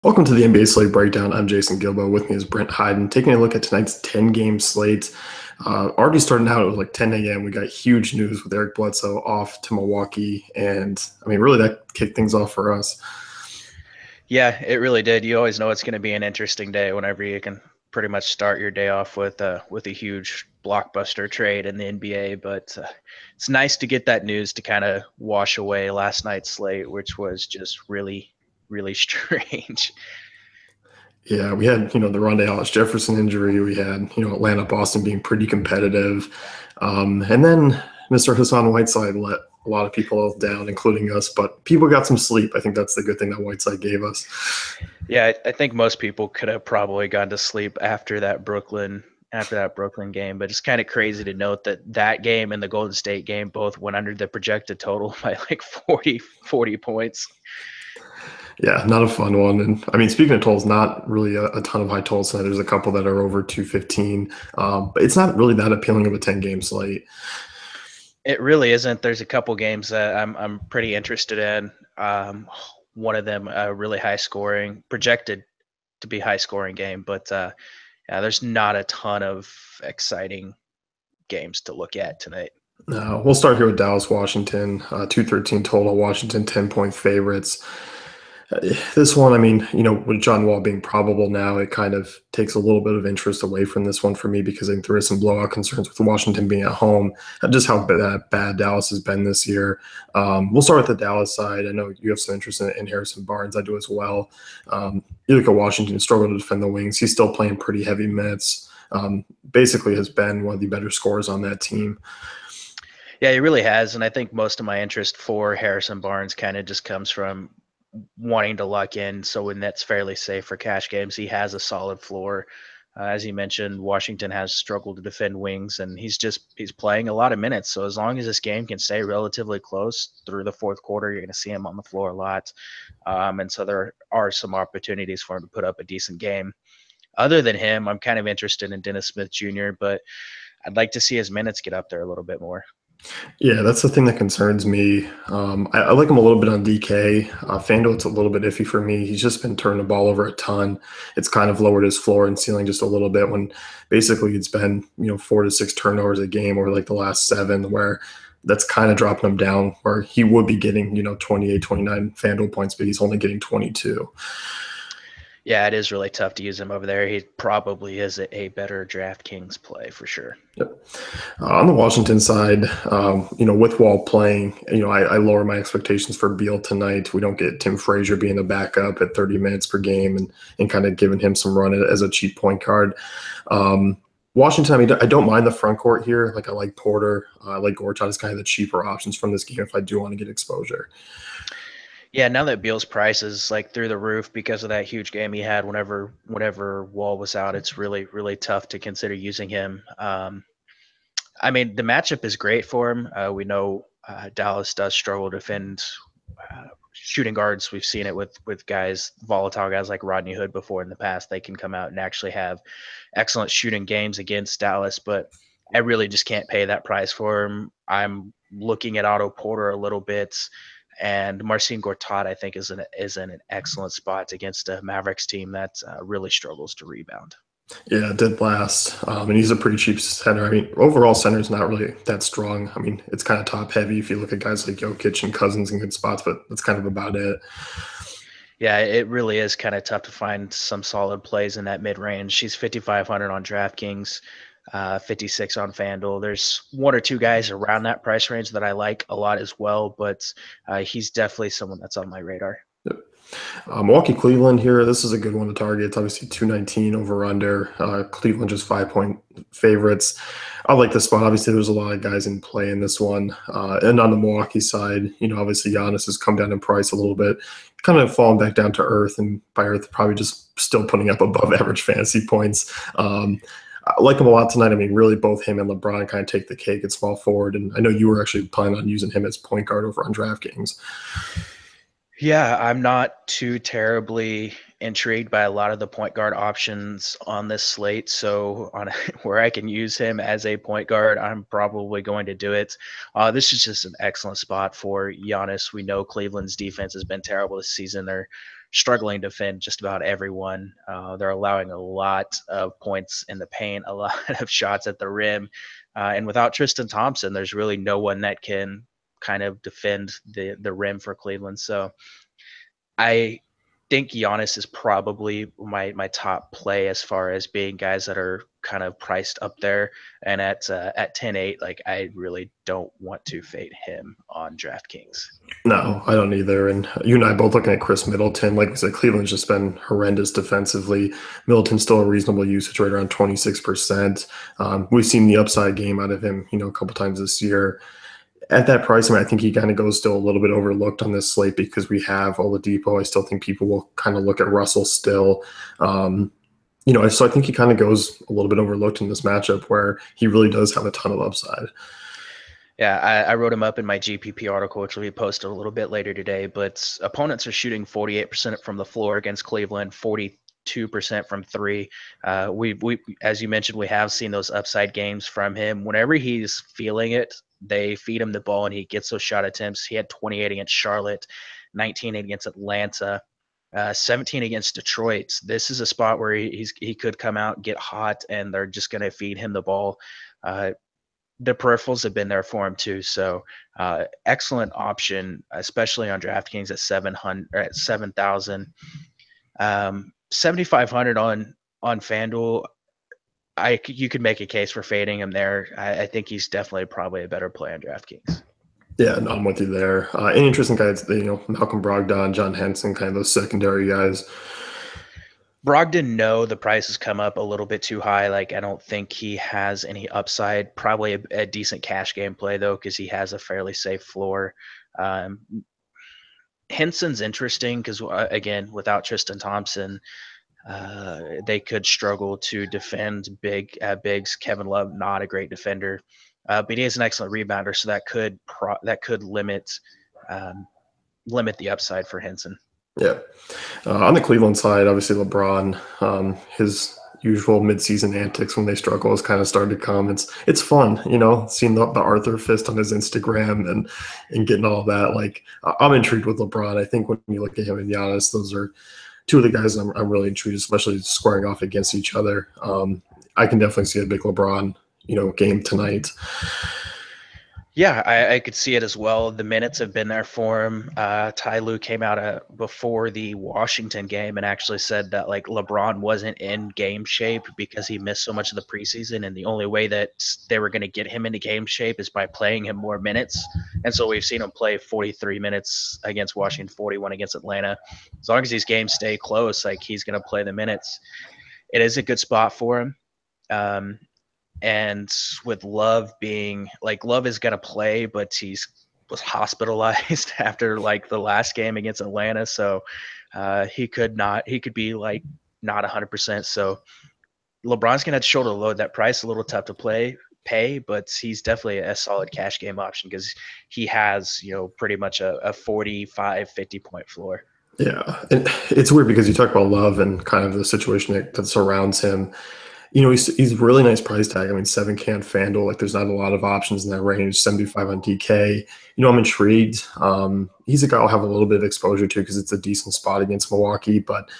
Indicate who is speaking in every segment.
Speaker 1: Welcome to the NBA slate breakdown. I'm Jason Gilbo. With me is Brent Hyden. Taking a look at tonight's 10-game slate. Already starting out, it was like 10 a.m. We got huge news with Eric Bledsoe off to Milwaukee. And, I mean, really that kicked things off for us.
Speaker 2: Yeah, it really did. You always know it's going to be an interesting day whenever you can pretty much start your day off with a huge blockbuster trade in the NBA. But it's nice to get that news to kind of wash away last night's slate, which was just really, really strange.
Speaker 1: Yeah, we had, the Rondé Hollis Jefferson injury. We had, Atlanta, Boston being pretty competitive. And then Mr. Hassan Whiteside let a lot of people down, including us, but people got some sleep. I think that's the good thing that Whiteside gave us.
Speaker 2: Yeah, I think most people could have probably gone to sleep after that Brooklyn game, but it's kind of crazy to note that game and the Golden State game both went under the projected total by like 40 points.
Speaker 1: Yeah, not a fun one. And I mean, speaking of totals, not really a ton of high totals tonight. There's a couple that are over 215, but it's not really that appealing of a 10-game slate.
Speaker 2: It really isn't. There's a couple games that I'm pretty interested in. One of them really high scoring, projected to be high scoring game, but yeah, there's not a ton of exciting games to look at tonight.
Speaker 1: We'll start here with Dallas, Washington, 213 total. Washington 10-point favorites. This one, I mean, with John Wall being probable now, it kind of takes a little bit of interest away from this one for me because I think there is some blowout concerns with Washington being at home, just how bad Dallas has been this year. We'll start with the Dallas side. I know you have some interest in Harrison Barnes. I do as well. You look at Washington struggle to defend the wings. He's still playing pretty heavy minutes. Basically has been one of the better scorers on that team.
Speaker 2: Yeah, he really has, and I think most of my interest for Harrison Barnes kind of just comes from wanting to lock in. So when that's fairly safe for cash games, he has a solid floor. As you mentioned, Washington has struggled to defend wings, and he's playing a lot of minutes. So as long as this game can stay relatively close through the fourth quarter, you're going to see him on the floor a lot. And so there are some opportunities for him to put up a decent game. Other than him, I'm kind of interested in Dennis Smith Jr., but I'd like to see his minutes get up there a little bit more.
Speaker 1: Yeah, that's the thing that concerns me. I like him a little bit on DK. FanDuel, it's a little bit iffy for me. He's just been turning the ball over a ton. It's kind of lowered his floor and ceiling just a little bit when basically it's been, 4 to 6 turnovers a game over like the last 7, where that's kind of dropping him down where he would be getting, 28, 29 FanDuel points, but he's only getting 22.
Speaker 2: Yeah, it is really tough to use him over there. He probably is a better DraftKings play for sure.
Speaker 1: Yep. On the Washington side, with Wall playing, I lower my expectations for Beal tonight. We don't get Tim Frazier being a backup at 30 minutes per game and kind of giving him some run as a cheap point guard. Washington, I mean, I don't mind the front court here. Like, I like Porter. I like Gortat as kind of the cheaper options from this game if I do want to get exposure.
Speaker 2: Yeah, now that Beal's price is like through the roof because of that huge game he had whenever Wall was out, it's really, really tough to consider using him. I mean, the matchup is great for him. We know Dallas does struggle to defend shooting guards. We've seen it with guys, volatile guys like Rodney Hood before in the past. They can come out and actually have excellent shooting games against Dallas, but I really just can't pay that price for him. I'm looking at Otto Porter a little bit, and Marcin Gortat I think is in an excellent spot against a Mavericks team that really struggles to rebound.
Speaker 1: Yeah, it did last. And he's a pretty cheap center. I mean, overall center is not really that strong. I mean, it's kind of top heavy if you look at guys like Jokic and Cousins in good spots, but that's kind of about it.
Speaker 2: Yeah, it really is kind of tough to find some solid plays in that mid range. She's 5,500 on DraftKings, 56 on FanDuel. There's one or two guys around that price range that I like a lot as well, but he's definitely someone that's on my radar.
Speaker 1: Yep. Milwaukee Cleveland here. This is a good one to target. It's obviously 219 over under. Cleveland just 5-point favorites. I like this spot. Obviously, there's a lot of guys in play in this one. And on the Milwaukee side, obviously Giannis has come down in price a little bit, kind of fallen back down to earth, and by earth, probably just still putting up above average fantasy points. I like him a lot tonight. I mean, really, both him and LeBron kind of take the cake at small forward. And I know you were actually planning on using him as point guard over on DraftKings.
Speaker 2: Yeah, I'm not too terribly intrigued by a lot of the point guard options on this slate. So on where I can use him as a point guard, I'm probably going to do it. This is just an excellent spot for Giannis. We know Cleveland's defense has been terrible this season. They're struggling to defend just about everyone. They're allowing a lot of points in the paint, a lot of shots at the rim. And without Tristan Thompson, there's really no one that can kind of defend the rim for Cleveland. So I think Giannis is probably my top play as far as being guys that are kind of priced up there. And at 10-8, like I really don't want to fade him on DraftKings.
Speaker 1: No, I don't either. And you and I both looking at Chris Middleton. Like we said, Cleveland's just been horrendous defensively. Middleton's still a reasonable usage rate around 26%. We've seen the upside game out of him, a couple times this year. At that price, I mean, I think he kind of goes still a little bit overlooked on this slate because we have Oladipo. I still think people will kind of look at Russell still. So I think he kind of goes a little bit overlooked in this matchup where he really does have a ton of upside.
Speaker 2: Yeah, I wrote him up in my GPP article, which will be posted a little bit later today. But opponents are shooting 48% from the floor against Cleveland, 42% from three. We, as you mentioned, we have seen those upside games from him. Whenever he's feeling it, they feed him the ball and he gets those shot attempts. He had 28 against Charlotte, 19 against Atlanta, 17 against Detroit. This is a spot where he could come out, get hot, and they're just going to feed him the ball. The peripherals have been there for him too. So excellent option, especially on DraftKings at 700 or at 7,000, 7,500 on FanDuel. You could make a case for fading him there. I think he's definitely probably a better play on DraftKings.
Speaker 1: Yeah, no, I'm with you there. Any interesting guys, Malcolm Brogdon, John Henson, kind of those secondary guys.
Speaker 2: Brogdon, no, the price has come up a little bit too high. Like, I don't think he has any upside. Probably a decent cash game play, though, because he has a fairly safe floor. Henson's interesting because, again, without Tristan Thompson, they could struggle to defend bigs. Kevin Love, not a great defender, but he is an excellent rebounder, so that could limit the upside for Henson.
Speaker 1: Yeah. On the Cleveland side, obviously LeBron, his usual midseason antics when they struggle has kind of started to come. It's fun, seeing the Arthur fist on his Instagram and getting all that. Like, I'm intrigued with LeBron. I think when you look at him and Giannis, those are two of the guys I'm really intrigued, especially squaring off against each other. I can definitely see a big LeBron, game tonight.
Speaker 2: Yeah, I could see it as well. The minutes have been there for him. Ty Lue came out before the Washington game and actually said that like LeBron wasn't in game shape because he missed so much of the preseason, and the only way that they were going to get him into game shape is by playing him more minutes. And so we've seen him play 43 minutes against Washington, 41 against Atlanta. As long as these games stay close, like he's going to play the minutes. It is a good spot for him. And with Love being like Love is going to play, but was hospitalized after like the last game against Atlanta. So he could be like not 100%. So LeBron's going to shoulder load that price. A little tough to pay, but he's definitely a solid cash game option because he has, pretty much a 45, 50 point floor.
Speaker 1: Yeah. And it's weird because you talk about Love and kind of the situation that surrounds him. He's really nice price tag. I mean, 7K on FanDuel. Like, there's not a lot of options in that range. 75 on DK. I'm intrigued. He's a guy I'll have a little bit of exposure to because it's a decent spot against Milwaukee. But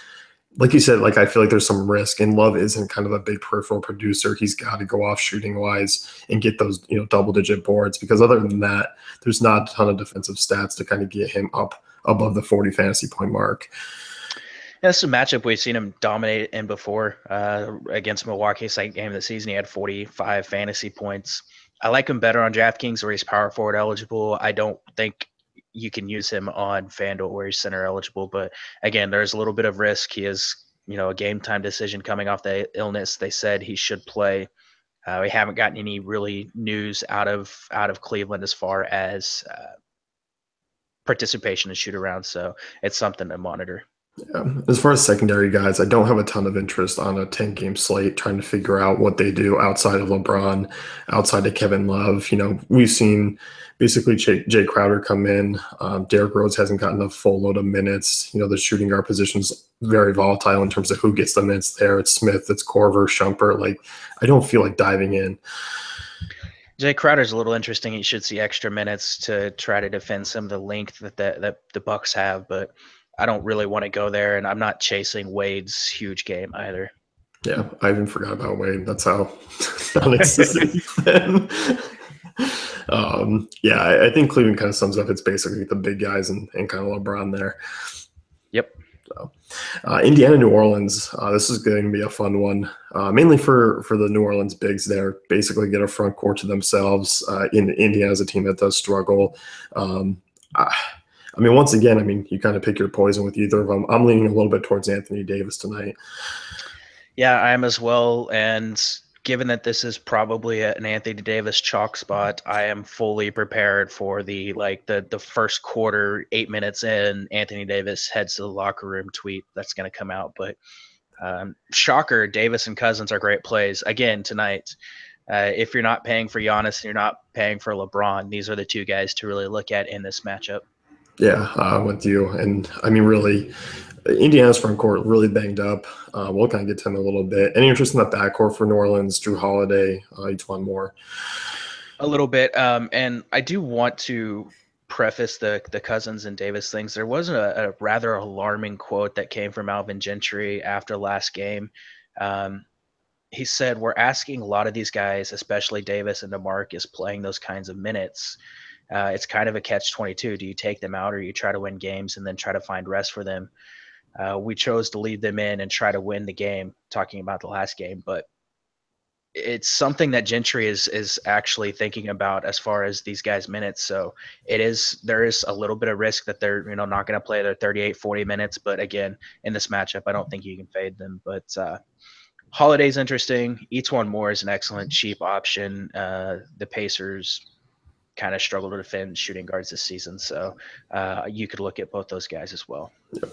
Speaker 1: like you said, like I feel like there's some risk. And Love isn't kind of a big peripheral producer. He's got to go off shooting wise and get those double-digit boards because other than that, there's not a ton of defensive stats to kind of get him up above the 40 fantasy point mark.
Speaker 2: Yeah, this is a matchup we've seen him dominate in before against Milwaukee. Second game of the season, he had 45 fantasy points. I like him better on DraftKings where he's power forward eligible. I don't think you can use him on FanDuel where he's center eligible. But again, there's a little bit of risk. He is, a game time decision coming off the illness. They said he should play. We haven't gotten any really news out of Cleveland as far as participation in shoot around. So it's something to monitor.
Speaker 1: Yeah. As far as secondary guys, I don't have a ton of interest on a 10-game slate trying to figure out what they do outside of LeBron, outside of Kevin Love. We've seen basically Jay Crowder come in. Derrick Rose hasn't gotten a full load of minutes. The shooting guard position's very volatile in terms of who gets the minutes there. It's Smith, it's Korver, Shumpert. Like, I don't feel like diving in.
Speaker 2: Jay Crowder's a little interesting. He should see extra minutes to try to defend some of the length that the Bucks have, but I don't really want to go there, and I'm not chasing Wade's huge game either.
Speaker 1: Yeah, I even forgot about Wade. That's how non-existent he's been. Yeah, I think Cleveland kind of sums up. It's basically the big guys and kind of LeBron there.
Speaker 2: Yep.
Speaker 1: So, Indiana, New Orleans. This is going to be a fun one, mainly for the New Orleans bigs. There, basically get a front court to themselves. In Indiana is a team that does struggle. I mean, once again, I mean, you kind of pick your poison with either of them. I'm leaning a little bit towards Anthony Davis tonight.
Speaker 2: Yeah, I am as well. And given that this is probably an Anthony Davis chalk spot, I am fully prepared for the first quarter, 8 minutes in, Anthony Davis heads to the locker room tweet that's going to come out. But shocker, Davis and Cousins are great plays again tonight. If you're not paying for Giannis and you're not paying for LeBron, these are the two guys to really look at in this matchup.
Speaker 1: Yeah, I'm with you. And I mean, really, Indiana's front court really banged up. We'll kind of get to him a little bit. Any interest in that backcourt for New Orleans? Drew Holiday, each one more.
Speaker 2: A little bit, and I do want to preface the Cousins and Davis things. There was a rather alarming quote that came from Alvin Gentry after last game. He said, "We're asking a lot of these guys, especially Davis and DeMarcus, playing those kinds of minutes. It's kind of a catch-22. Do you take them out, or you try to win games and then try to find rest for them? We chose to leave them in and try to win the game." Talking about the last game, but it's something that Gentry is actually thinking about as far as these guys' minutes. So there is a little bit of risk that they're not going to play their 38, 40 minutes. But again, in this matchup, I don't think you can fade them. But Holiday's interesting. Each one more is an excellent cheap option. The Pacers kind of struggle to defend shooting guards this season, so you could look at both those guys as well.
Speaker 1: Yep.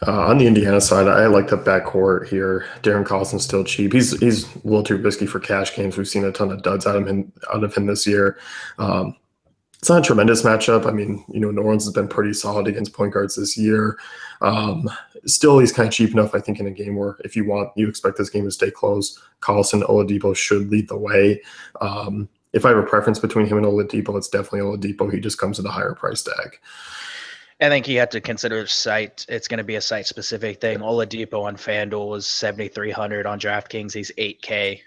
Speaker 1: On the Indiana side, I like the backcourt here. Darren Collison's still cheap. He's a little too risky for cash games. We've seen a ton of duds out of him this year. It's not a tremendous matchup. I mean, New Orleans has been pretty solid against point guards this year. Still, he's kind of cheap enough, I think, in a game where if you expect this game to stay close, Collison and Oladipo should lead the way. If I have a preference between him and Oladipo, it's definitely Oladipo. He just comes at a higher price tag.
Speaker 2: I think you have to consider site. It's going to be a site-specific thing. Oladipo on FanDuel is 7,300 on DraftKings. He's 8K.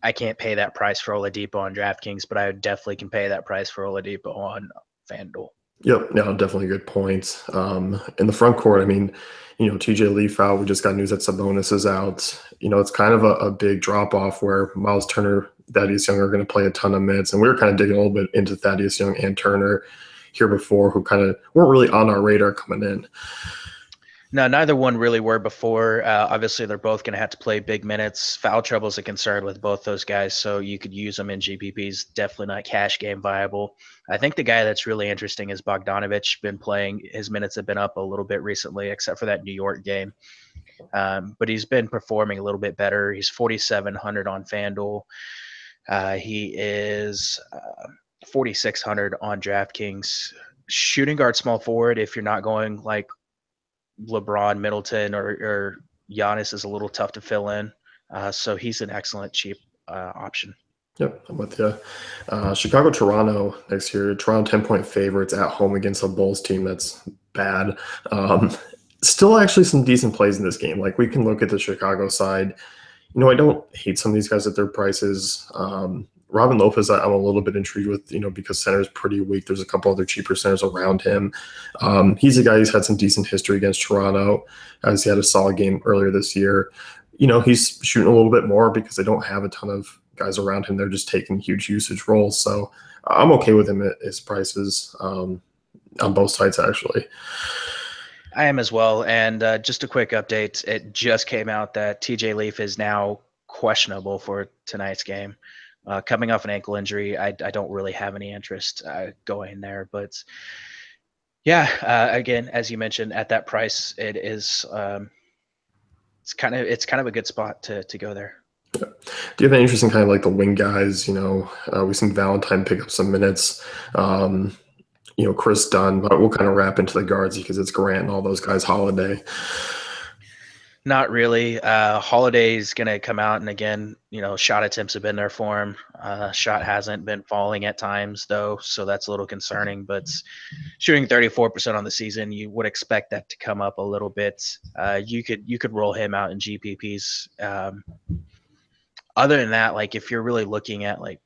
Speaker 2: I can't pay that price for Oladipo on DraftKings, but I definitely can pay that price for Oladipo on FanDuel.
Speaker 1: Yep, no, definitely good points. In the front court, I mean, TJ Leaf out. We just got news that Sabonis is out. It's kind of a big drop off where Miles Turner, Thaddeus Young are going to play a ton of minutes, and we were kind of digging a little bit into Thaddeus Young and Turner here before, who kind of weren't really on our radar coming in.
Speaker 2: No, neither one really were before. Obviously, they're both going to have to play big minutes. Foul trouble is a concern with both those guys, so you could use them in GPPs. Definitely not cash game viable. I think the guy that's really interesting is Bogdanovich. Been playing. His minutes have been up a little bit recently, except for that New York game. But he's been performing a little bit better. He's 4,700 on FanDuel. He is 4,600 on DraftKings. Shooting guard, small forward, if you're not going like LeBron, Middleton, or Giannis, is a little tough to fill in. So he's an excellent cheap option.
Speaker 1: Yep, I'm with you. Chicago, Toronto next year. Toronto 10-point favorites at home against a Bulls team that's bad. Still actually some decent plays in this game. Like we can look at the Chicago side. I don't hate some of these guys at their prices. Robin Lopez, I'm a little bit intrigued with, because center is pretty weak. There's a couple other cheaper centers around him. He's a guy who's had some decent history against Toronto, as he had a solid game earlier this year. He's shooting a little bit more because they don't have a ton of guys around him. They're just taking huge usage roles. So I'm okay with him at his prices on both sides, actually.
Speaker 2: I am as well. And just a quick update. It just came out that TJ Leaf is now questionable for tonight's game. Coming off an ankle injury, I don't really have any interest going there. But yeah, again, as you mentioned, at that price, it is it's kind of a good spot to go there.
Speaker 1: Yeah. Do you have any interest in kind of like the wing guys? We've seen Valentine pick up some minutes. Chris Dunn, but we'll kind of wrap into the guards because it's Grant and all those guys. Holiday.
Speaker 2: Not really. Holiday's going to come out, and again, shot attempts have been there for him. Shot hasn't been falling at times, though, so that's a little concerning. But shooting 34% on the season, you would expect that to come up a little bit. You could roll him out in GPPs. Other than that, like if you're really looking at like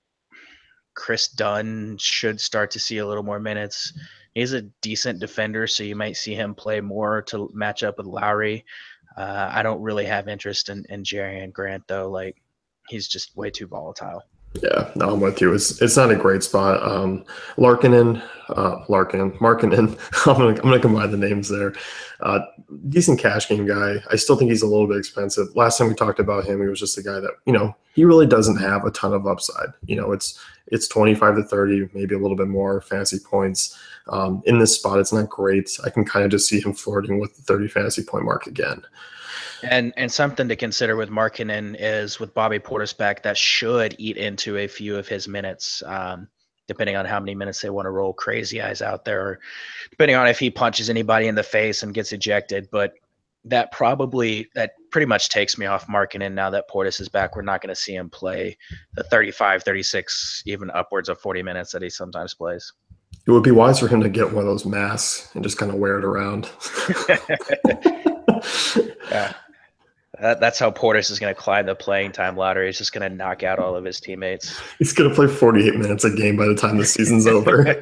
Speaker 2: Chris Dunn should start to see a little more minutes. He's a decent defender, so you might see him play more to match up with Lowry. I don't really have interest in Jerry and Grant though. Like he's just way too volatile.
Speaker 1: Yeah, no, I'm with you. It's not a great spot. Markkinen. I'm gonna combine the names there. Uh, Decent cash game guy. I still think he's a little bit expensive. Last time we talked about him, he was just a guy that he really doesn't have a ton of upside. It's 25 to 30, maybe a little bit more fantasy points. In this spot, it's not great. I can kind of just see him flirting with the 30 fantasy point mark again.
Speaker 2: And something to consider with Markkinen is with Bobby Portis back, that should eat into a few of his minutes, depending on how many minutes they want to roll Crazy Eyes out there, or depending on if he punches anybody in the face and gets ejected. But that pretty much takes me off Markkinen now that Portis is back. We're not going to see him play the 35, 36, even upwards of 40 minutes that he sometimes plays.
Speaker 1: It would be wise for him to get one of those masks and just kind of wear it around.
Speaker 2: Yeah. That's how Portis is going to climb the playing time ladder. He's just going to knock out all of his teammates.
Speaker 1: He's going to play 48 minutes a game by the time the season's over.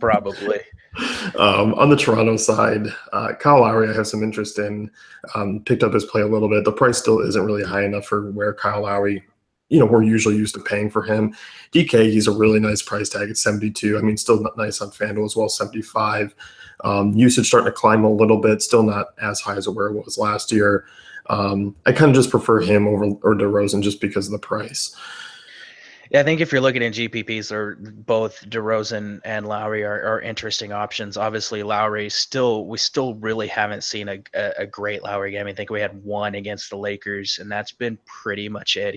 Speaker 2: Probably.
Speaker 1: On the Toronto side, Kyle Lowry I have some interest in. Picked up his play a little bit. The price still isn't really high enough for where Kyle Lowry, we're usually used to paying for him. DK, he's a really nice price tag at 72. I mean, still nice on FanDuel as well, 75. Usage starting to climb a little bit, still not as high as where it was last year. I kind of just prefer him over DeRozan just because of the price.
Speaker 2: Yeah, I think if you're looking at GPPs, or both DeRozan and Lowry are interesting options. Obviously, Lowry we still really haven't seen a great Lowry game. I think we had one against the Lakers, and that's been pretty much it.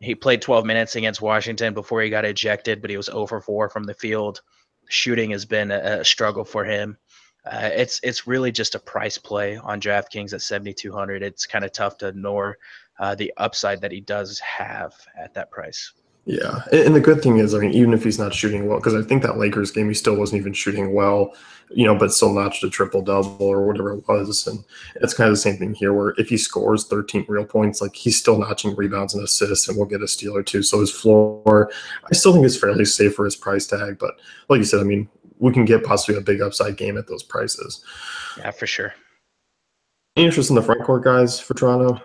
Speaker 2: He played 12 minutes against Washington before he got ejected, but he was 0 for 4 from the field. Shooting has been a struggle for him. It's really just a price play on DraftKings at 7,200. It's kind of tough to ignore the upside that he does have at that price.
Speaker 1: Yeah, and the good thing is, I mean, even if he's not shooting well, because I think that Lakers game he still wasn't even shooting well, but still notched a triple-double or whatever it was. And it's kind of the same thing here, where if he scores 13 real points, like he's still notching rebounds and assists and will get a steal or two. So his floor, I still think is fairly safe for his price tag. But like you said, I mean, we can get possibly a big upside game at those prices.
Speaker 2: Yeah, for sure.
Speaker 1: Any interest in the front court guys for Toronto?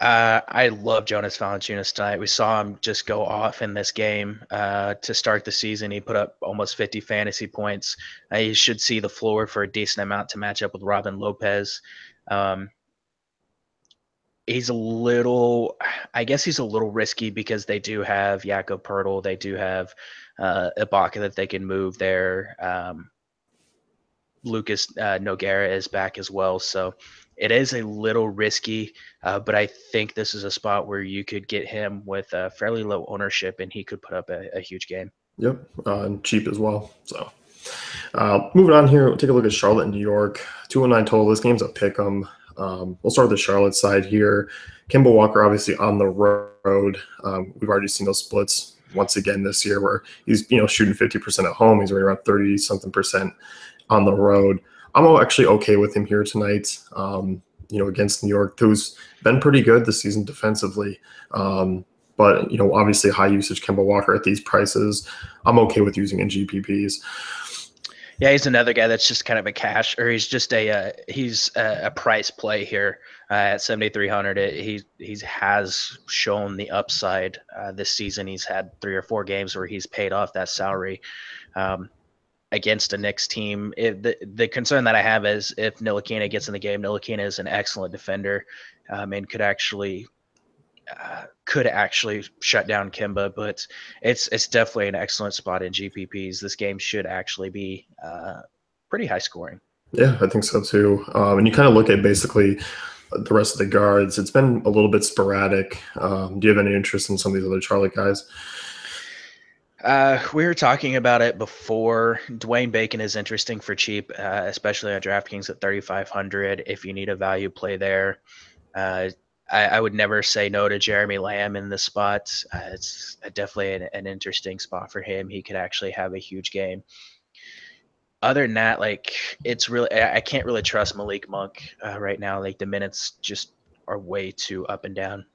Speaker 2: I love Jonas Valanciunas tonight. We saw him just go off in this game to start the season. He put up almost 50 fantasy points. He should see the floor for a decent amount to match up with Robin Lopez. He's a little risky because they do have Jakob Poeltl. They do have Ibaka that they can move there. Lucas Nogueira is back as well. So it is a little risky, but I think this is a spot where you could get him with a fairly low ownership, and he could put up a huge game.
Speaker 1: Yep, and cheap as well. So moving on here, we'll take a look at Charlotte and New York. 209 total. This game's a pick 'em. We'll start with the Charlotte side here. Kemba Walker obviously on the road. We've already seen those splits once again this year where he's shooting 50% at home. He's right around 30-something% on the road. I'm actually okay with him here tonight, against New York, who's been pretty good this season defensively. But, obviously high usage Kemba Walker at these prices, I'm okay with using in GPPs.
Speaker 2: Yeah, he's another guy that's just kind of a cash, or he's just a price play here at 7,300. He has shown the upside this season. He's had 3 or 4 games where he's paid off that salary against a Knicks team. The concern that I have is if Ntilikina gets in the game. Ntilikina is an excellent defender and could actually shut down Kemba, but it's definitely an excellent spot in GPPs. This game should actually be pretty high scoring.
Speaker 1: Yeah, I think so too. And you kind of look at basically the rest of the guards. It's been a little bit sporadic. Do you have any interest in some of these other Charlotte guys?
Speaker 2: We were talking about it before. Dwayne Bacon is interesting for cheap, especially on DraftKings at 3,500. If you need a value play there, uh, I would never say no to Jeremy Lamb in this spot. It's definitely an interesting spot for him. He could actually have a huge game. Other than that, like it's really, I can't really trust Malik Monk right now. Like the minutes just are way too up and down.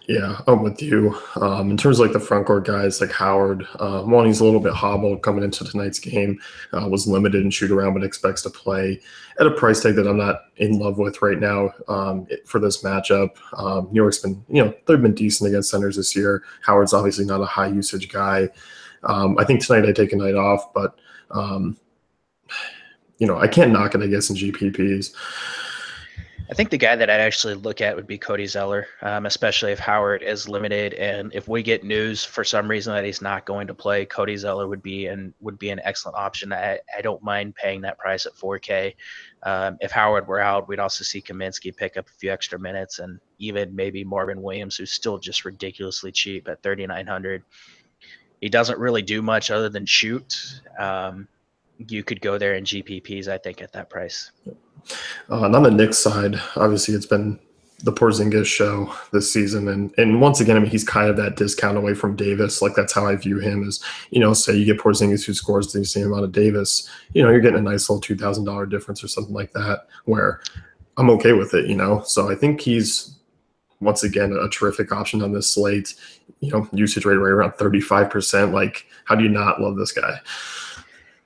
Speaker 1: Yeah, I'm with you. In terms of like the front court guys, like Howard, one, he's a little bit hobbled coming into tonight's game, was limited in shoot around, but expects to play at a price tag that I'm not in love with right now for this matchup. New York's been, they've been decent against centers this year. Howard's obviously not a high usage guy. I think tonight I take a night off, but, um, I can't knock it, I guess, in GPPs.
Speaker 2: I think the guy that I'd actually look at would be Cody Zeller, especially if Howard is limited, and if we get news for some reason that he's not going to play, Cody Zeller would be an excellent option. I don't mind paying that price at 4K. If Howard were out, we'd also see Kaminsky pick up a few extra minutes, and even maybe Marvin Williams, who's still just ridiculously cheap at 3,900. He doesn't really do much other than shoot. You could go there in GPPs, I think, at that price.
Speaker 1: And on the Knicks side, obviously it's been the Porzingis show this season, and once again, I mean, he's kind of that discount away from Davis. Like that's how I view him. Is say you get Porzingis who scores the same amount of Davis, you're getting a nice little $2,000 difference or something like that. Where I'm okay with it, So I think he's once again a terrific option on this slate. Usage rate right around 35%. Like, how do you not love this guy?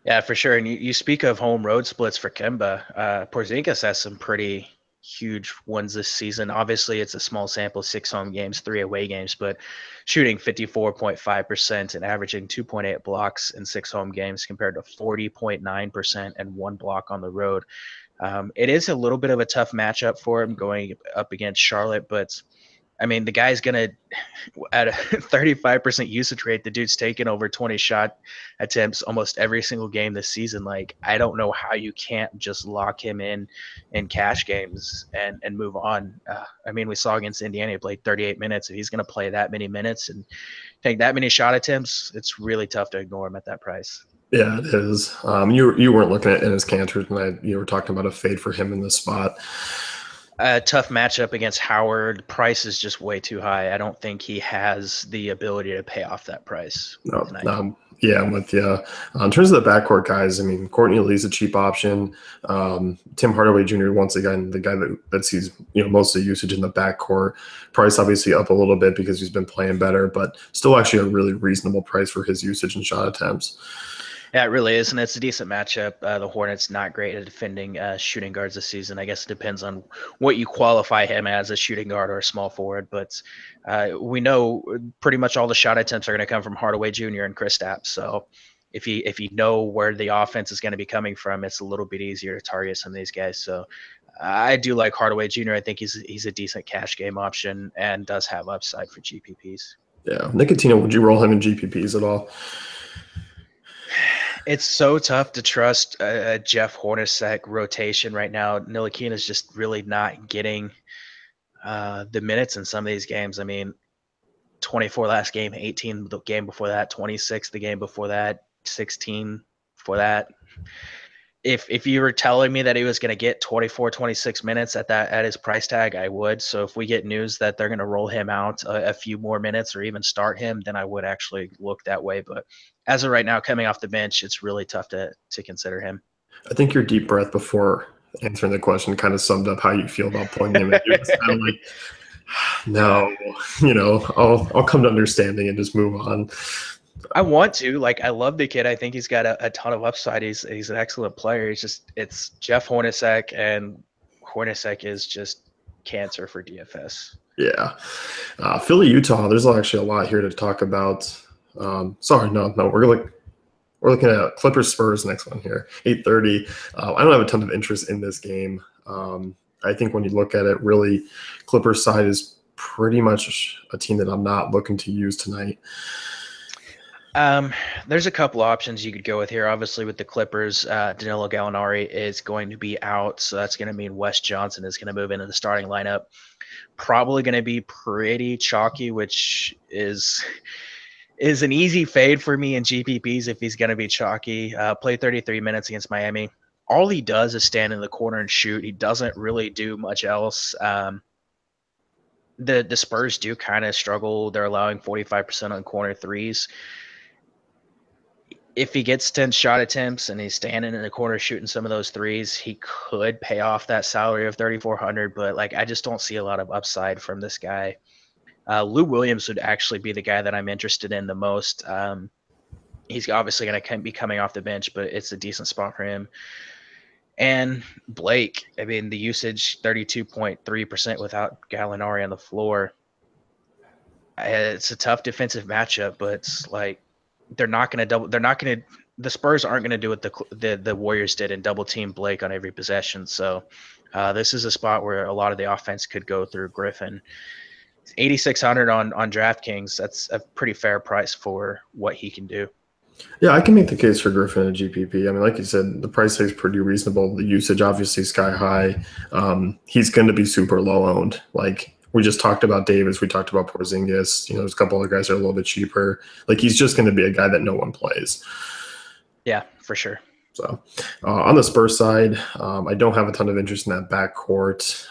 Speaker 2: Yeah, for sure. And you speak of home road splits for Kemba. Porzingis has some pretty huge ones this season. Obviously, it's a small sample, 6 home games, 3 away games, but shooting 54.5% and averaging 2.8 blocks in 6 home games compared to 40.9% and 1 block on the road. It is a little bit of a tough matchup for him going up against Charlotte, but I mean, the guy's going to at a 35% usage rate, the dude's taken over 20 shot attempts almost every single game this season. Like, I don't know how you can't just lock him in cash games and move on. I mean, we saw against Indiana, he played 38 minutes. If he's going to play that many minutes and take that many shot attempts, it's really tough to ignore him at that price.
Speaker 1: Yeah, it is. You weren't looking at Enes Kanter tonight. You were talking about a fade for him in this spot.
Speaker 2: A tough matchup against Howard. Price is just way too high. I don't think he has the ability to pay off that price
Speaker 1: No,
Speaker 2: tonight.
Speaker 1: yeah, I'm with you. In terms of the backcourt guys, I mean, Courtney Lee's a cheap option. Tim Hardaway Jr. once again, the guy that sees most of the usage in the backcourt. Price obviously up a little bit because he's been playing better, but still actually a really reasonable price for his usage and shot attempts.
Speaker 2: Yeah, it really is, and it's a decent matchup. The Hornets not great at defending shooting guards this season. I guess it depends on what you qualify him as, a shooting guard or a small forward. But we know pretty much all the shot attempts are going to come from Hardaway Jr. and Kristaps. So if you know where the offense is going to be coming from, it's a little bit easier to target some of these guys. So I do like Hardaway Jr. I think he's a decent cash game option and does have upside for GPPs.
Speaker 1: Yeah, Nicotino, would you roll him in GPPs at all?
Speaker 2: It's so tough to trust a Jeff Hornacek rotation right now. Ntilikina is just really not getting the minutes in some of these games. I mean, 24 last game, 18 the game before that, 26 the game before that, 16 for that. If you were telling me that he was going to get 24, 26 minutes at his price tag, I would. So if we get news that they're going to roll him out a few more minutes or even start him, then I would actually look that way. But as of right now, coming off the bench, it's really tough to consider him.
Speaker 1: I think your deep breath before answering the question kind of summed up how you feel about pulling him in. You're just kind of like, no, I'll come to understanding and just move on.
Speaker 2: I want to. Like, I love the kid. I think he's got a ton of upside. He's an excellent player. It's Jeff Hornacek, and Hornacek is just cancer for DFS.
Speaker 1: Yeah. Philly, Utah, there's actually a lot here to talk about. Sorry, no, we're looking at Clippers Spurs next one here, 8:30. I don't have a ton of interest in this game. I think when you look at it, really, Clippers side is pretty much a team that I'm not looking to use tonight.
Speaker 2: There's a couple options you could go with here. Obviously, with the Clippers, Danilo Gallinari is going to be out, so that's going to mean Wes Johnson is going to move into the starting lineup. Probably going to be pretty chalky, which is is an easy fade for me in GPPs if he's going to be chalky. Played 33 minutes against Miami. All he does is stand in the corner and shoot. He doesn't really do much else. The Spurs do kind of struggle. They're allowing 45% on corner threes. If he gets 10 shot attempts and he's standing in the corner shooting some of those threes, he could pay off that salary of 3,400. But like, I just don't see a lot of upside from this guy. Lou Williams would actually be the guy that I'm interested in the most. He's obviously going to be coming off the bench, but it's a decent spot for him. And Blake, I mean, the usage 32.3% without Gallinari on the floor. It's a tough defensive matchup, but it's like they're not going to double. They're not going to. The Spurs aren't going to do what the Warriors did and double team Blake on every possession. So this is a spot where a lot of the offense could go through Griffin. 8,600 on DraftKings. That's a pretty fair price for what he can do.
Speaker 1: Yeah, I can make the case for Griffin and GPP. I mean, like you said, the price tag is pretty reasonable. The usage obviously sky high. He's going to be super low owned. Like we just talked about Davis, we talked about Porzingis. There's a couple other guys that are a little bit cheaper. Like he's just going to be a guy that no one plays.
Speaker 2: Yeah, for sure.
Speaker 1: So on the Spurs side, I don't have a ton of interest in that backcourt.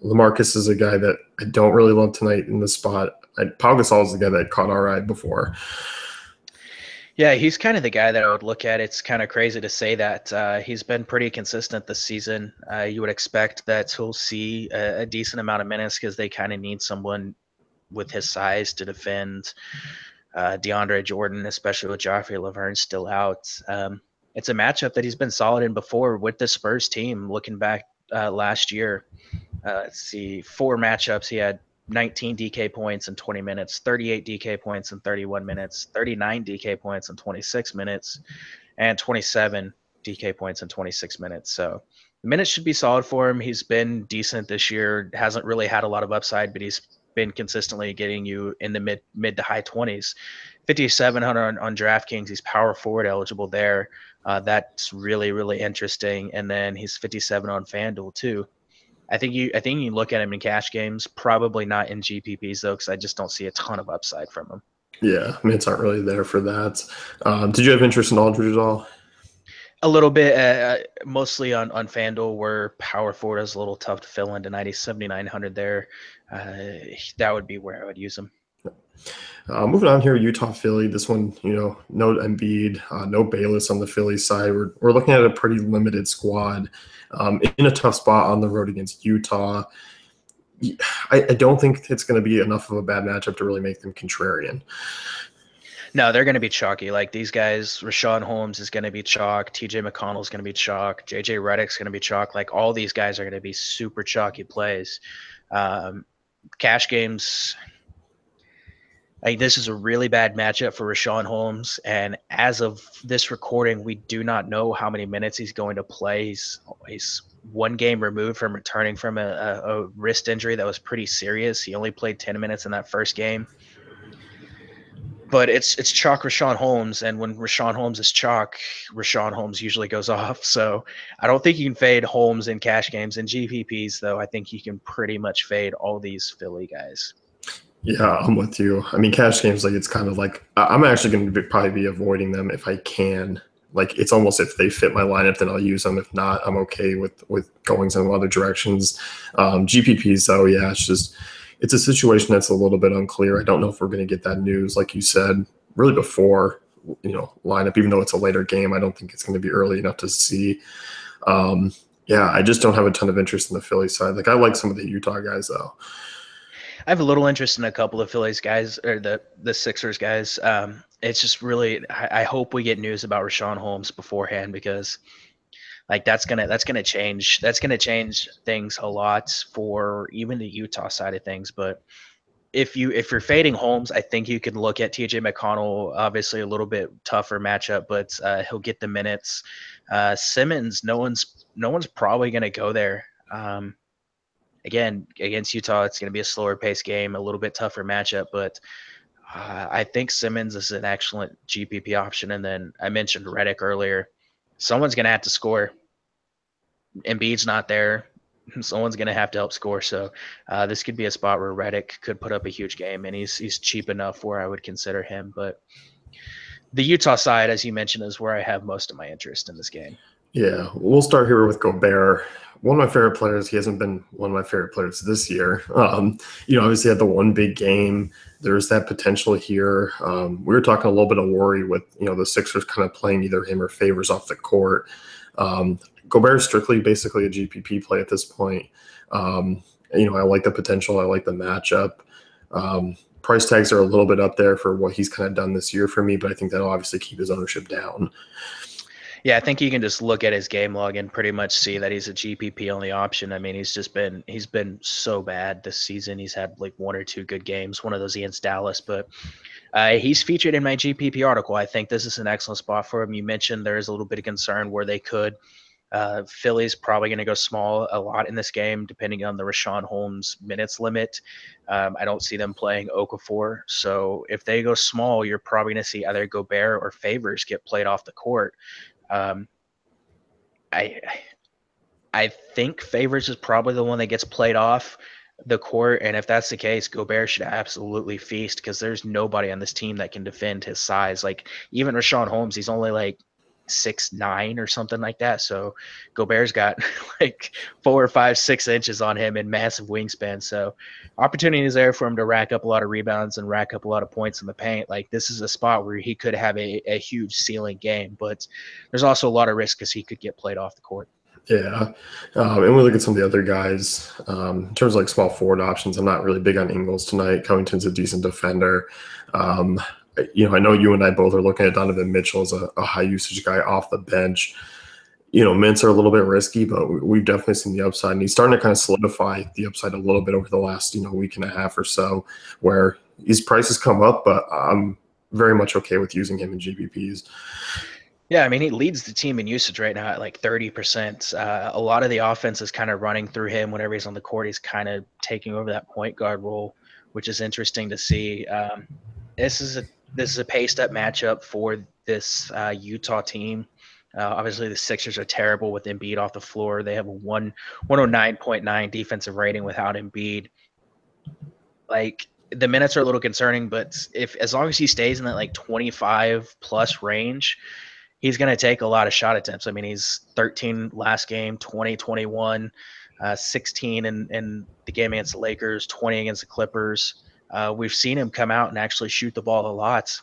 Speaker 1: LaMarcus is a guy that I don't really love tonight in the spot. Pau Gasol is the guy that caught our eye before.
Speaker 2: Yeah, he's kind of the guy that I would look at. It's kind of crazy to say that. He's been pretty consistent this season. You would expect that he'll see a decent amount of minutes because they kind of need someone with his size to defend DeAndre Jordan, especially with Joffrey Laverne still out. It's a matchup that he's been solid in before with the Spurs team. Looking back last year, let's see, 4 matchups. He had 19 DK points in 20 minutes, 38 DK points in 31 minutes, 39 DK points in 26 minutes, and 27 DK points in 26 minutes. So the minutes should be solid for him. He's been decent this year. Hasn't really had a lot of upside, but he's been consistently getting you in the mid to high 20s. 5,700 on DraftKings. He's power forward eligible there. That's really, really interesting. And then he's 57 on FanDuel too. I think you look at him in cash games, probably not in GPPs though, because I just don't see a ton of upside from him.
Speaker 1: Yeah, minutes aren't really there for that. Did you have interest in Aldridge at all?
Speaker 2: A little bit, mostly on FanDuel, where power forward is a little tough to fill into 7,900 there. That would be where I would use him.
Speaker 1: Moving on here, Utah, Philly. This one, no Embiid, no Bayless on the Philly side. We're looking at a pretty limited squad in a tough spot on the road against Utah. I don't think it's going to be enough of a bad matchup to really make them contrarian.
Speaker 2: No, they're going to be chalky. Like these guys, Rashawn Holmes is going to be chalk. TJ McConnell is going to be chalk. JJ Redick's going to be chalk. Like all these guys are going to be super chalky plays. Cash games. This is a really bad matchup for Rashawn Holmes, and as of this recording, we do not know how many minutes he's going to play. He's one game removed from returning from a wrist injury that was pretty serious. He only played 10 minutes in that first game. But it's chalk Rashawn Holmes, and when Rashawn Holmes is chalk, Rashawn Holmes usually goes off. So I don't think you can fade Holmes in cash games. In GPPs, though, I think you can pretty much fade all these Philly guys.
Speaker 1: Yeah, I'm with you. I mean, cash games, like it's kind of like I'm actually going to probably be avoiding them if I can. Like it's almost if they fit my lineup, then I'll use them. If not, I'm okay with going some other directions. GPPs, though, yeah, it's a situation that's a little bit unclear. I don't know if we're going to get that news, like you said, really before lineup. Even though it's a later game, I don't think it's going to be early enough to see. Yeah, I just don't have a ton of interest in the Philly side. Like I like some of the Utah guys though.
Speaker 2: I have a little interest in a couple of Phillies guys or the Sixers guys. It's just really I hope we get news about Rashawn Holmes beforehand because like that's gonna change things a lot for even the Utah side of things. But if you're fading Holmes, I think you can look at TJ McConnell. Obviously, a little bit tougher matchup, but he'll get the minutes. Simmons, no one's probably gonna go there. Again, against Utah, it's going to be a slower pace game, a little bit tougher matchup, but I think Simmons is an excellent GPP option. And then I mentioned Redick earlier. Someone's going to have to score. Embiid's not there. someone's going to have to help score. So this could be a spot where Reddick could put up a huge game, and he's cheap enough where I would consider him. But the Utah side, as you mentioned, is where I have most of my interest in this game.
Speaker 1: Yeah, we'll start here with Gobert. One of my favorite players. He hasn't been one of my favorite players this year. Obviously had the one big game. There's that potential here. We were talking a little bit of worry with, the Sixers kind of playing either him or Favors off the court. Gobert is strictly basically a GPP play at this point. I like the potential. I like the matchup. Price tags are a little bit up there for what he's kind of done this year for me, but I think that'll obviously keep his ownership down.
Speaker 2: Yeah, I think you can just look at his game log and pretty much see that he's a GPP only option. I mean, he's been so bad this season. He's had like one or two good games, one of those against Dallas, but he's featured in my GPP article. I think this is an excellent spot for him. You mentioned there is a little bit of concern where they could. Philly's probably going to go small a lot in this game, depending on the Rashawn Holmes minutes limit. I don't see them playing Okafor. So if they go small, you're probably going to see either Gobert or Favors get played off the court. Um, I I think Favors is probably the one that gets played off the court, and if that's the case, Gobert should absolutely feast because there's nobody on this team that can defend his size. Like even Rashawn Holmes, he's only like 6'9" or something like that. So Gobert's got like 4 or 5, 6 inches on him and massive wingspan. So opportunity is there for him to rack up a lot of rebounds and rack up a lot of points in the paint. Like this is a spot where he could have a huge ceiling game, but there's also a lot of risk because he could get played off the court.
Speaker 1: Yeah. And we look at some of the other guys. In terms of like small forward options, I'm not really big on Ingles tonight. Covington's a decent defender. I know you and I both are looking at Donovan Mitchell as a high usage guy off the bench. Mints are a little bit risky, but we've definitely seen the upside. And he's starting to kind of solidify the upside a little bit over the last, week and a half or so, where his prices come up, but I'm very much okay with using him in GPPs.
Speaker 2: Yeah, I mean, he leads the team in usage right now at like 30%. A lot of the offense is kind of running through him whenever he's on the court. He's kind of taking over that point guard role, which is interesting to see. This is a paced up matchup for this Utah team. Obviously, the Sixers are terrible with Embiid off the floor. They have a 109.9 defensive rating without Embiid. Like the minutes are a little concerning, but if as long as he stays in that like 25 plus range, he's going to take a lot of shot attempts. I mean, he's 13 last game, 20, 21, 16 in the game against the Lakers, 20 against the Clippers. We've seen him come out and actually shoot the ball a lot.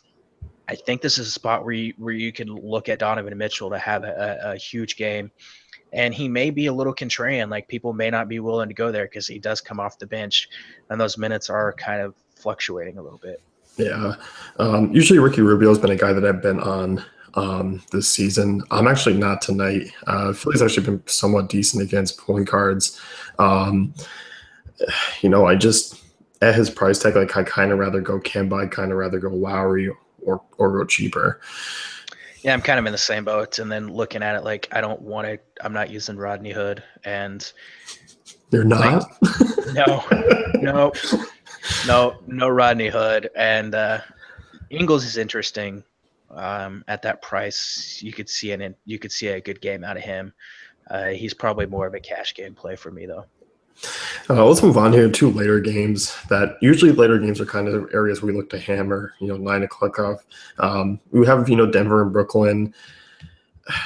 Speaker 2: I think this is a spot where you can look at Donovan Mitchell to have a huge game. And he may be a little contrarian. Like people may not be willing to go there because he does come off the bench, and those minutes are kind of fluctuating a little bit.
Speaker 1: Yeah. Usually Ricky Rubio's been a guy that I've been on this season. I'm actually not tonight. Philly's actually been somewhat decent against point guards. I just at his price tag, like I kind of rather go Kemba, I kind of rather go Lowry or go cheaper.
Speaker 2: Yeah, I'm kind of in the same boat. And then looking at it, like I'm not using Rodney Hood, and
Speaker 1: They're not.
Speaker 2: No, no Rodney Hood, and Ingles is interesting. At that price, you could see a good game out of him. He's probably more of a cash game play for me, though.
Speaker 1: Let's move on here to later games. That usually later games are kind of areas we look to hammer. 9 o'clock off. We have Denver and Brooklyn.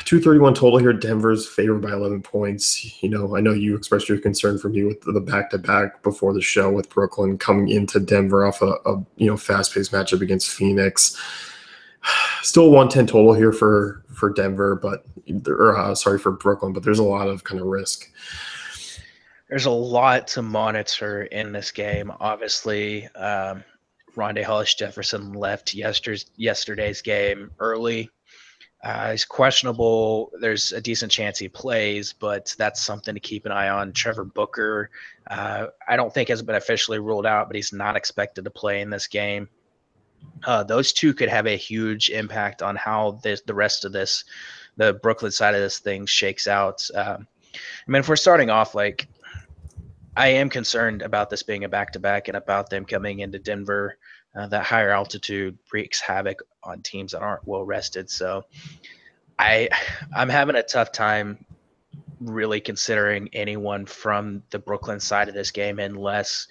Speaker 1: 231 total here. Denver's favored by 11 points. I know you expressed your concern for me with the back-to-back before the show with Brooklyn coming into Denver off a fast-paced matchup against Phoenix. Still 110 total here for Denver, but for Brooklyn, but there's a lot of kind of risk.
Speaker 2: There's a lot to monitor in this game. Obviously, Rondé Hollis-Jefferson left yesterday's game early. He's questionable. There's a decent chance he plays, but that's something to keep an eye on. Trevor Booker, I don't think has been officially ruled out, but he's not expected to play in this game. Those two could have a huge impact on how the rest of this, the Brooklyn side of this thing shakes out. If we're starting off, like I am concerned about this being a back-to-back and about them coming into Denver. That higher altitude wreaks havoc on teams that aren't well rested. So I'm having a tough time really considering anyone from the Brooklyn side of this game unless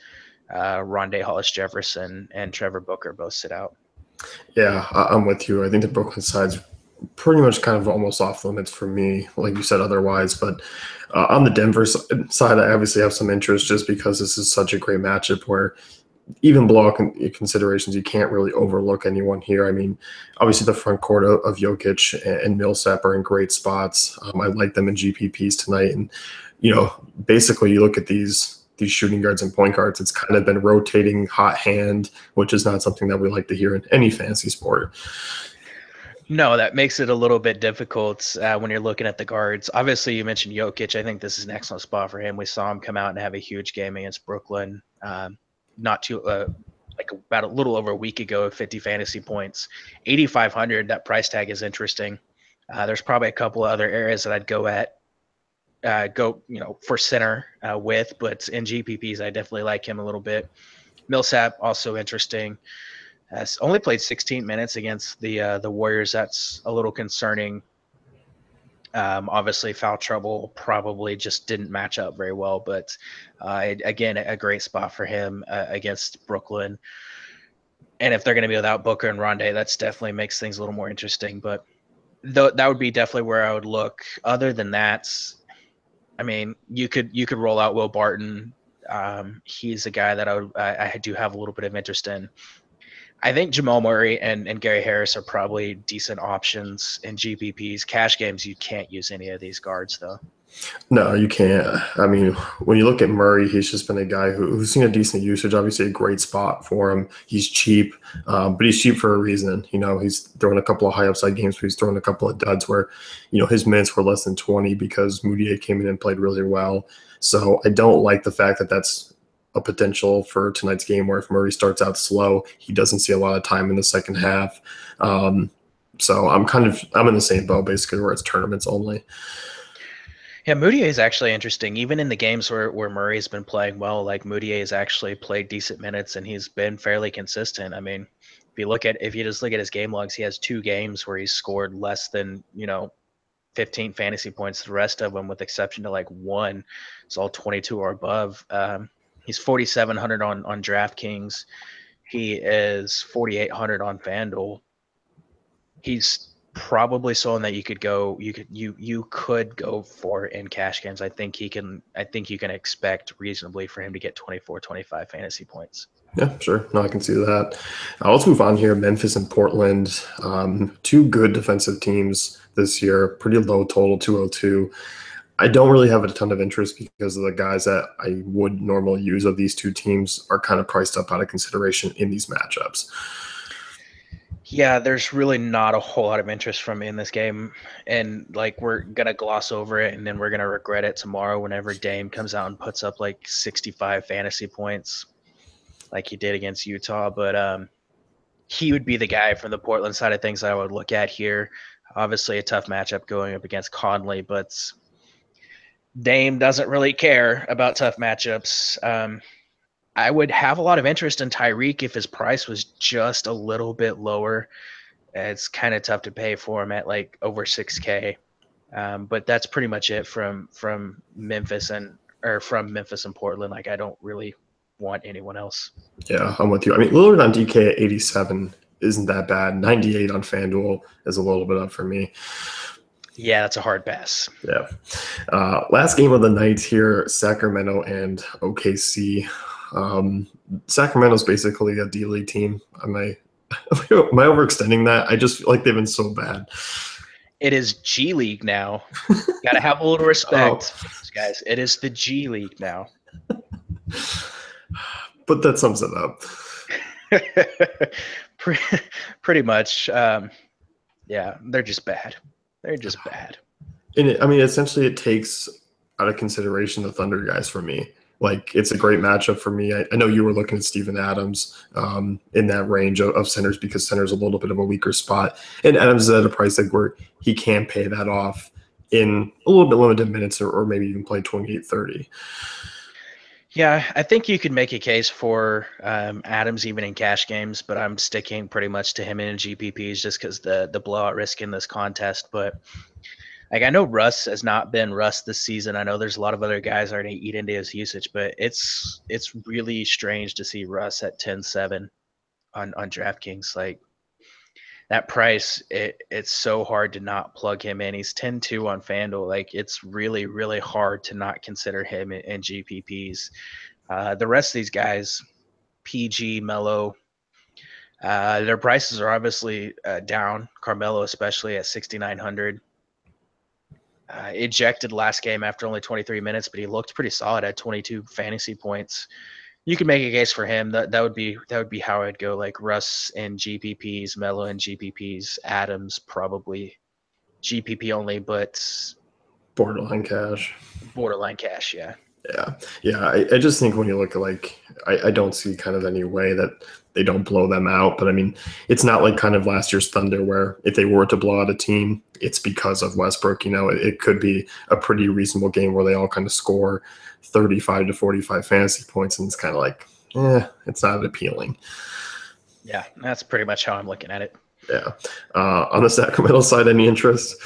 Speaker 2: Rondé Hollis Jefferson and Trevor Booker both sit out.
Speaker 1: Yeah, I'm with you. I think the Brooklyn side's pretty much kind of almost off limits for me, like you said, otherwise. But on the Denver side, I obviously have some interest just because this is such a great matchup where even blowout considerations, you can't really overlook anyone here. I mean, obviously the front court of Jokic and Millsap are in great spots. I like them in GPPs tonight, and basically you look at these shooting guards and point guards. It's kind of been rotating hot hand, which is not something that we like to hear in any fantasy sport.
Speaker 2: No, that makes it a little bit difficult when you're looking at the guards. Obviously, you mentioned Jokic. I think this is an excellent spot for him. We saw him come out and have a huge game against Brooklyn, not too like about a little over a week ago, 50 fantasy points, 8,500. That price tag is interesting. There's probably a couple of other areas that I'd go for center with, but in GPPs, I definitely like him a little bit. Millsap also interesting. Has only played 16 minutes against the Warriors. That's a little concerning. Obviously, foul trouble probably just didn't match up very well, but again, a great spot for him against Brooklyn. And if they're going to be without Booker and Rondé, that's definitely makes things a little more interesting. But that would be definitely where I would look. Other than that, I mean, you could roll out Will Barton. He's a guy that I do have a little bit of interest in. I think Jamal Murray and Gary Harris are probably decent options in GPPs. Cash games, you can't use any of these guards, though.
Speaker 1: No, you can't. I mean, when you look at Murray, he's just been a guy who's seen a decent usage. Obviously, a great spot for him. He's cheap, but he's cheap for a reason. He's throwing a couple of high upside games, but he's throwing a couple of duds where, his minutes were less than 20 because Moutier came in and played really well. So I don't like the fact that that's a potential for tonight's game where if Murray starts out slow, he doesn't see a lot of time in the second half. So I'm in the same boat basically where it's tournaments only.
Speaker 2: Yeah, Moutier is actually interesting. Even in the games where Murray's been playing well, like Moutier has actually played decent minutes and he's been fairly consistent. I mean, if you just look at his game logs, he has 2 games where he's scored less than 15 fantasy points. The rest of them, with exception to like one, is all 22 or above. He's 4,700 on DraftKings. He is 4,800 on FanDuel. He's probably someone that you could go for in cash games. I think you can expect reasonably for him to get 24, 25 fantasy points.
Speaker 1: Yeah, sure. No, I can see that. Let's move on here. Memphis and Portland, two good defensive teams this year. Pretty low total, 202. I don't really have a ton of interest because of the guys that I would normally use of these two teams are kind of priced up out of consideration in these matchups.
Speaker 2: Yeah, there's really not a whole lot of interest from me in this game. And like we're gonna gloss over it and then we're gonna regret it tomorrow whenever Dame comes out and puts up like 65 fantasy points like he did against Utah. But he would be the guy from the Portland side of things I would look at here. Obviously a tough matchup going up against Conley, but Dame doesn't really care about tough matchups. I would have a lot of interest in Tyreek if his price was just a little bit lower. It's kind of tough to pay for him at like over 6K. But that's pretty much it from Memphis and Portland. Like I don't really want anyone else.
Speaker 1: Yeah, I'm with you. I mean, Lillard on DK at 87 isn't that bad. 98 on FanDuel is a little bit up for me.
Speaker 2: Yeah, that's a hard pass.
Speaker 1: Yeah. Last game of the night here, Sacramento and OKC. Sacramento's basically a D-League team. Am I overextending that? I just feel like they've been so bad.
Speaker 2: It is G League now. Got to have a little respect, guys. It is the G League now.
Speaker 1: But that sums it up.
Speaker 2: Pretty much. Yeah, they're just bad. They're just bad.
Speaker 1: And I mean, essentially, it takes out of consideration the Thunder guys for me. Like, it's a great matchup for me. I know you were looking at Steven Adams in that range of centers because center's a little bit of a weaker spot. And Adams is at a price tag where he can pay that off in a little bit limited minutes or maybe even play 28, 30.
Speaker 2: Yeah, I think you could make a case for Adams even in cash games, but I'm sticking pretty much to him in GPPs just because the blowout risk in this contest. But Like I know Russ has not been Russ this season. I know there's a lot of other guys that are going to eat into his usage, but it's really strange to see Russ at 10-7 on DraftKings. Like that price, it's so hard to not plug him in. He's 10-2 on FanDuel. Like it's really, really hard to not consider him in GPPs. The rest of these guys, PG, Mello, their prices are obviously down. Carmelo, especially at 6,900. Ejected last game after only 23 minutes, but he looked pretty solid at 22 fantasy points. You could make a case for him. That would be how I'd go. Like Russ and GPPs, Melo and GPPs, Adams probably GPP only, but
Speaker 1: Borderline cash.
Speaker 2: borderline cash. Yeah.
Speaker 1: Yeah. I just think when you look at like, I don't see kind of any way that they don't blow them out. But I mean, it's not like kind of last year's Thunder where if they were to blow out a team, it's because of Westbrook. You know, it could be a pretty reasonable game where they all kind of score 35 to 45 fantasy points, and it's kind of like, it's not appealing.
Speaker 2: Yeah, that's pretty much how I'm looking at it.
Speaker 1: Yeah. On the Sacramento side, any interest?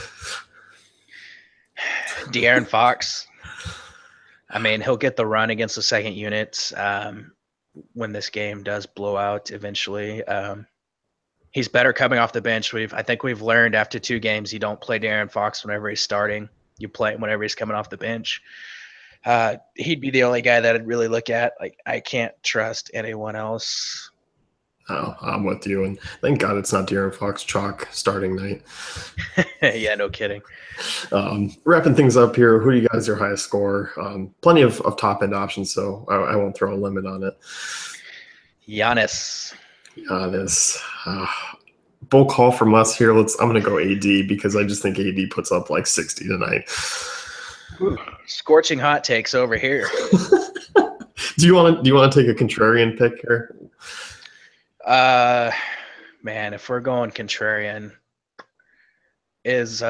Speaker 2: De'Aaron Fox. I mean, he'll get the run against the second unit when this game does blow out eventually. He's better coming off the bench. I think we've learned after 2 games you don't play De'Aaron Fox whenever he's starting. You play him whenever he's coming off the bench. He'd be the only guy that I'd really look at. Like I can't trust anyone else.
Speaker 1: Oh, I'm with you. And thank God it's not De'Aaron Fox chalk starting night.
Speaker 2: Yeah, no kidding.
Speaker 1: Wrapping things up here, who do you guys are highest score? Plenty of top end options, so I won't throw a limit on it.
Speaker 2: Giannis.
Speaker 1: Bull call from us here. I'm gonna go AD because I just think AD puts up like 60 tonight.
Speaker 2: Ooh, scorching hot takes over here.
Speaker 1: Do you want to take a contrarian pick here?
Speaker 2: Man, if we're going contrarian, is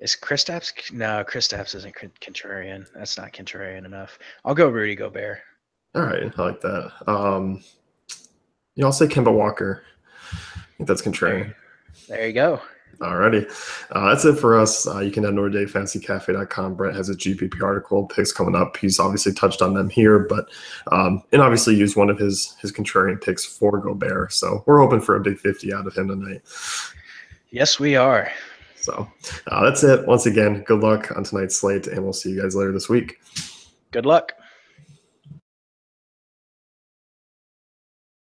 Speaker 2: Kristaps? No, Kristaps isn't contrarian. That's not contrarian enough. I'll go Rudy Gobert.
Speaker 1: All right, I like that. I'll say Kemba Walker. I think that's contrarian.
Speaker 2: There you go.
Speaker 1: Alrighty. That's it for us. You can head over to fantasycafe.com. Brett has a GPP article, picks coming up. He's obviously touched on them here, but and obviously used one of his contrarian picks for Gobert. So we're hoping for a big 50 out of him tonight.
Speaker 2: Yes, we are.
Speaker 1: So that's it. Once again, good luck on tonight's slate, and we'll see you guys later this week.
Speaker 2: Good luck.